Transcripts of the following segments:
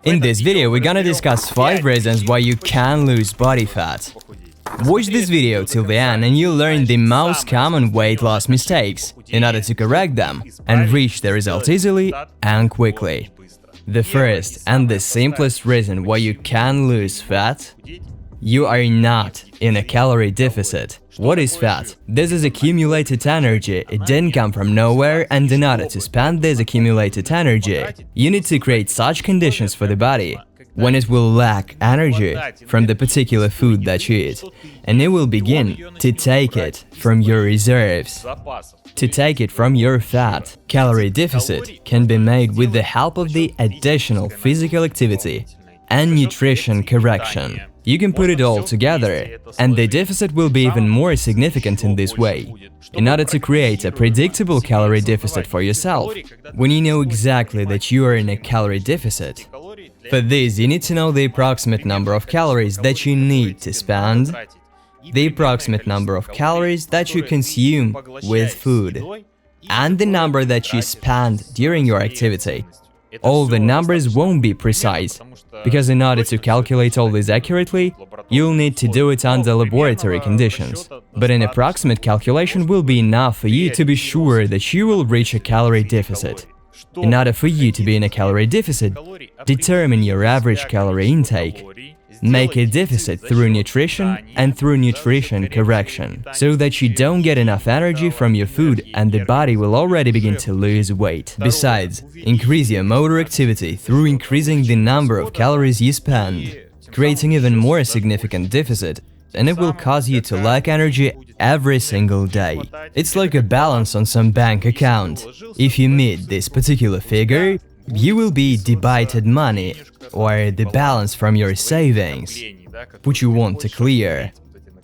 In this video, we're gonna discuss 5 reasons why you can lose body fat. Watch this video till the end and you'll learn the most common weight loss mistakes in order to correct them and reach the result easily and quickly. The first and the simplest reason why you can lose fat: you are not in a calorie deficit. What is fat? This is accumulated energy. It didn't come from nowhere, and in order to spend this accumulated energy, you need to create such conditions for the body when it will lack energy from the particular food that you eat, and it will begin to take it from your reserves, to take it from your fat. Calorie deficit can be made with the help of the additional physical activity and nutrition correction. You can put it all together, and the deficit will be even more significant in this way. In order to create a predictable calorie deficit for yourself, when you know exactly that you are in a calorie deficit, for this you need to know the approximate number of calories that you need to spend, the approximate number of calories that you consume with food, and the number that you spend during your activity. All the numbers won't be precise, because in order to calculate all this accurately, you'll need to do it under laboratory conditions. But an approximate calculation will be enough for you to be sure that you will reach a calorie deficit. In order for you to be in a calorie deficit, determine your average calorie intake. Make a deficit through nutrition and through nutrition correction, so that you don't get enough energy from your food and the body will already begin to lose weight. Besides, increase your motor activity through increasing the number of calories you spend, creating even more significant deficit, and it will cause you to lack energy every single day. It's like a balance on some bank account. If you meet this particular figure, you will be debited money, or the balance from your savings, which you want to clear.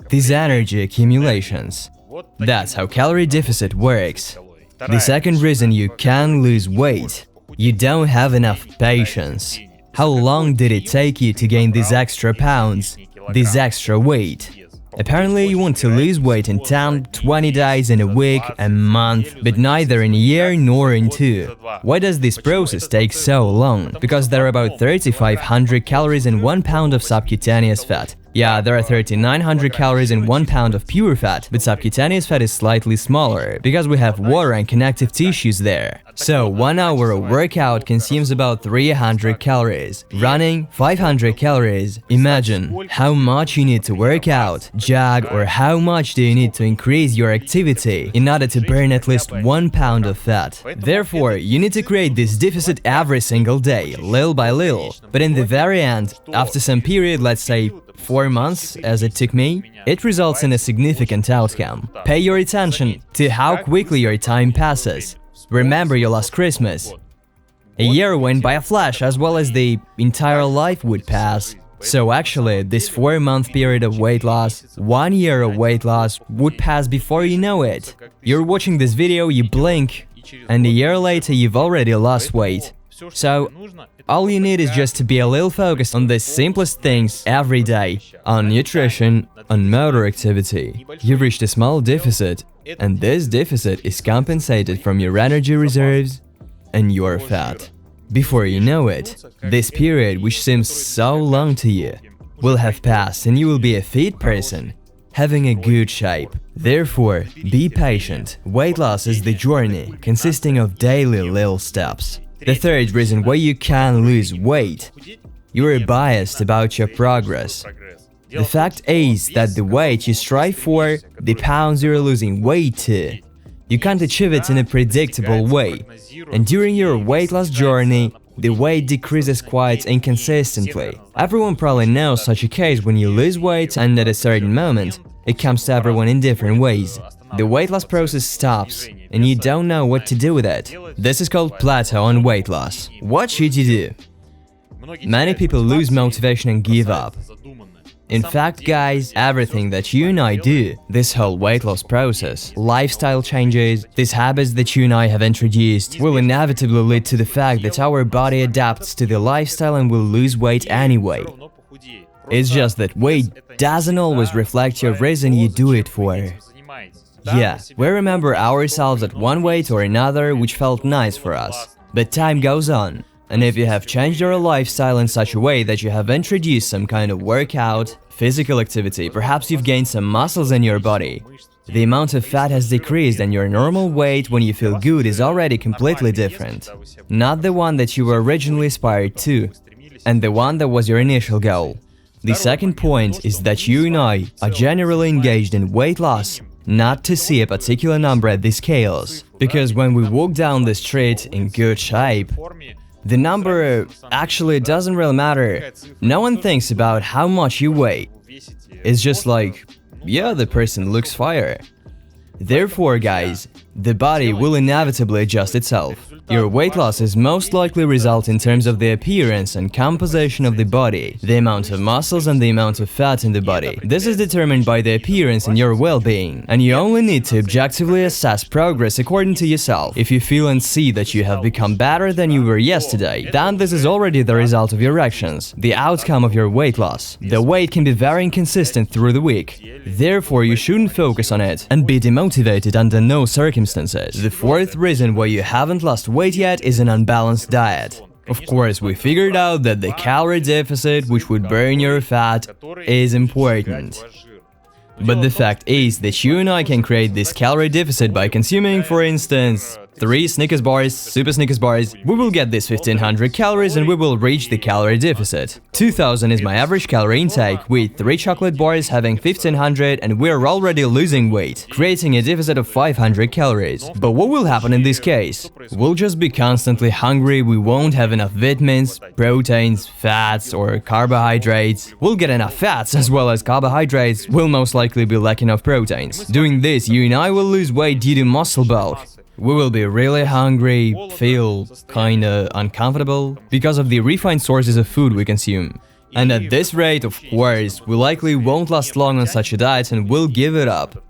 These energy accumulations. That's how calorie deficit works. The second reason you can lose weight: you don't have enough patience. How long did it take you to gain these extra pounds, this extra weight? Apparently you want to lose weight in 10, 20 days, in a week, a month, but neither in a year nor in 2. Why does this process take so long? Because there are about 3,500 calories in 1 pound of subcutaneous fat. Yeah, there are 3,900 calories in 1 pound of pure fat, but subcutaneous fat is slightly smaller, because we have water and connective tissues there. So, 1 hour of workout consumes about 300 calories. Running, 500 calories. Imagine how much you need to work out, jog, or how much do you need to increase your activity in order to burn at least 1 pound of fat. Therefore, you need to create this deficit every single day, little by little. But in the very end, after some period, let's say 4 months, as it took me, it results in a significant outcome. Pay your attention to how quickly your time passes. Remember your last Christmas. A year went by a flash, as well as the entire life would pass. So actually, this 4-month period of weight loss, 1 year of weight loss, would pass before you know it. You're watching this video, you blink, and a year later you've already lost weight. So, all you need is just to be a little focused on the simplest things every day, on nutrition, on motor activity. You reached a small deficit, and this deficit is compensated from your energy reserves and your fat. Before you know it, this period, which seems so long to you, will have passed and you will be a fit person, having a good shape. Therefore, be patient. Weight loss is the journey, consisting of daily little steps. The third reason why you can lose weight: you are biased about your progress. The fact is that the weight you strive for, the pounds you're losing weight to, you can't achieve it in a predictable way, and during your weight loss journey, the weight decreases quite inconsistently. Everyone probably knows such a case when you lose weight and at a certain moment, it comes to everyone in different ways. The weight loss process stops, and you don't know what to do with it. This is called plateau on weight loss. What should you do? Many people lose motivation and give up. In fact, guys, everything that you and I do, this whole weight loss process, lifestyle changes, these habits that you and I have introduced, will inevitably lead to the fact that our body adapts to the lifestyle and will lose weight anyway. It's just that weight doesn't always reflect your reason you do it for. Yeah, we remember ourselves at one weight or another which felt nice for us. But time goes on, And if you have changed your lifestyle in such a way that you have introduced some kind of workout, physical activity, perhaps you've gained some muscles in your body, the amount of fat has decreased and your normal weight when you feel good is already completely different. Not the one that you were originally aspired to, and the one that was your initial goal. The second point is that you and I are generally engaged in weight loss not to see a particular number at the scales. Because when we walk down the street in good shape, the number actually doesn't really matter. No one thinks about how much you weigh. It's just like, yeah, the person looks fire. Therefore, guys, the body will inevitably adjust itself. Your weight loss is most likely result in terms of the appearance and composition of the body, the amount of muscles and the amount of fat in the body. This is determined by the appearance and your well-being, and you only need to objectively assess progress according to yourself. If you feel and see that you have become better than you were yesterday, then this is already the result of your actions, the outcome of your weight loss. The weight can be very inconsistent through the week. Therefore, you shouldn't focus on it and be demotivated under no circumstances. The fourth reason why you haven't lost weight yet is an unbalanced diet. Of course, we figured out that the calorie deficit, which would burn your fat, is important. But the fact is that you and I can create this calorie deficit by consuming, for instance, 3 Snickers bars, Super Snickers bars. We will get this 1500 calories and we will reach the calorie deficit. 2000 is my average calorie intake, with 3 chocolate bars having 1500 and we're already losing weight, creating a deficit of 500 calories. But what will happen in this case? We'll just be constantly hungry, we won't have enough vitamins, proteins, fats or carbohydrates. We'll get enough fats as well as carbohydrates, we'll most likely be lacking of proteins. Doing this, you and I will lose weight due to muscle bulk. We will be really hungry, feel kinda uncomfortable because of the refined sources of food we consume. And at this rate, of course, we likely won't last long on such a diet and will give it up.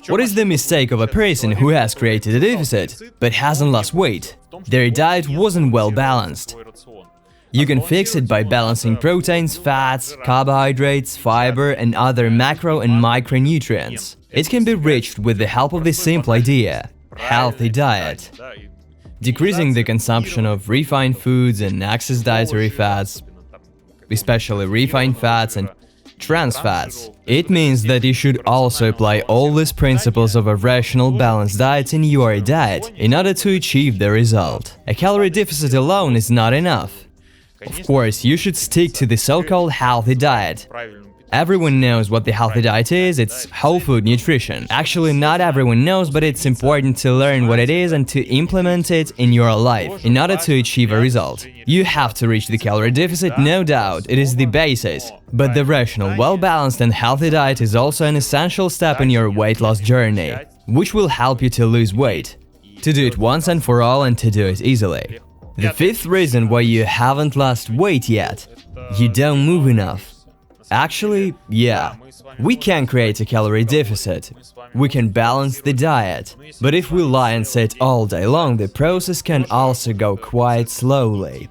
What is the mistake of a person who has created a deficit, but hasn't lost weight? Their diet wasn't well balanced. You can fix it by balancing proteins, fats, carbohydrates, fiber, and other macro and micronutrients. It can be reached with the help of this simple idea: healthy diet. Decreasing the consumption of refined foods and excess dietary fats, especially refined fats and trans fats. It means that you should also apply all these principles of a rational, balanced diet in your diet in order to achieve the result. A calorie deficit alone is not enough. Of course, you should stick to the so-called healthy diet. Everyone knows what the healthy diet is, it's whole food nutrition. Actually, not everyone knows, but it's important to learn what it is and to implement it in your life in order to achieve a result. You have to reach the calorie deficit, no doubt, it is the basis. But the rational, well-balanced and healthy diet is also an essential step in your weight loss journey, which will help you to lose weight, to do it once and for all and to do it easily. The fifth reason why you haven't lost weight yet: you don't move enough. Actually, yeah, we can create a calorie deficit, we can balance the diet, but if we lie and sit all day long, the process can also go quite slowly.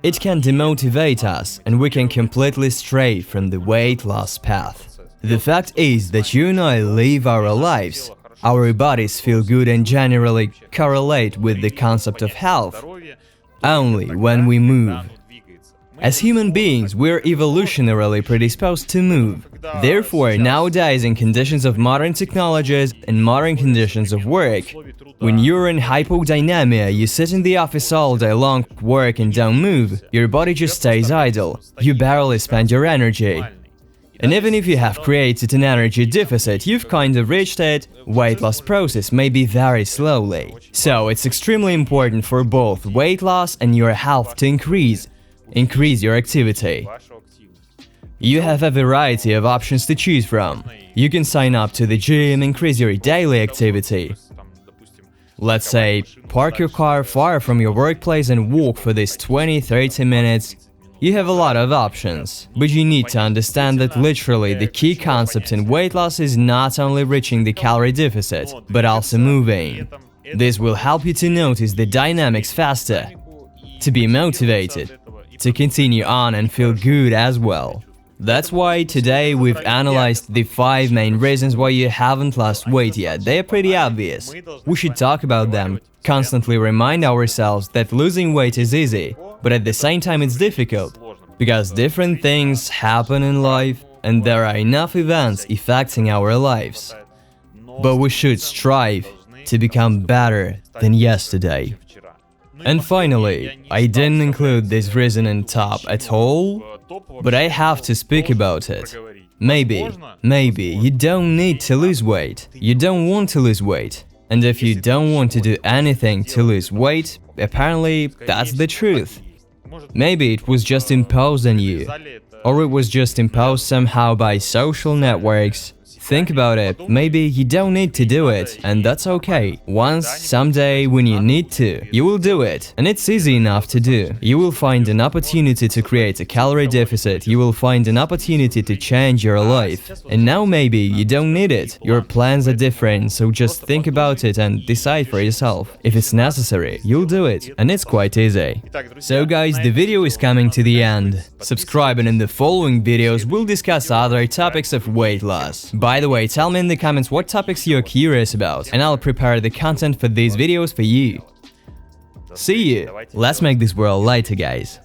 It can demotivate us, and we can completely stray from the weight loss path. The fact is that you and I live our lives, our bodies feel good and generally correlate with the concept of health only when we move. As human beings, we're evolutionarily predisposed to move. Therefore, nowadays, in conditions of modern technologies and modern conditions of work, when you're in hypodynamia, you sit in the office all day long, work and don't move, your body just stays idle, you barely spend your energy. And even if you have created an energy deficit, you've kind of reached it, weight loss process may be very slowly. So it's extremely important for both weight loss and your health to increase your activity. You have a variety of options to choose from. You can sign up to the gym, increase your daily activity. Let's say, park your car far from your workplace and walk for these 20-30 minutes. You have a lot of options, but you need to understand that literally the key concept in weight loss is not only reaching the calorie deficit, but also moving. This will help you to notice the dynamics faster, to be motivated, to continue on and feel good as well. That's why today we've analyzed the 5 main reasons why you haven't lost weight yet. They are pretty obvious. We should talk about them, constantly remind ourselves that losing weight is easy, but at the same time it's difficult, because different things happen in life and there are enough events affecting our lives. But we should strive to become better than yesterday. And finally, I didn't include this reason in top at all, but I have to speak about it. Maybe you don't need to lose weight. You don't want to lose weight. And if you don't want to do anything to lose weight, apparently that's the truth. Maybe it was just imposed on you, or it was just imposed somehow by social networks. Think about it, maybe you don't need to do it, and that's okay. Once, someday, when you need to, you will do it, and it's easy enough to do. You will find an opportunity to create a calorie deficit, you will find an opportunity to change your life. And now maybe you don't need it, your plans are different, so just think about it and decide for yourself. If it's necessary, you'll do it, and it's quite easy. So guys, the video is coming to the end. Subscribe, and in the following videos we'll discuss other topics of weight loss. By the way, tell me in the comments what topics you're curious about, and I'll prepare the content for these videos for you. See you! Let's make this world lighter, guys.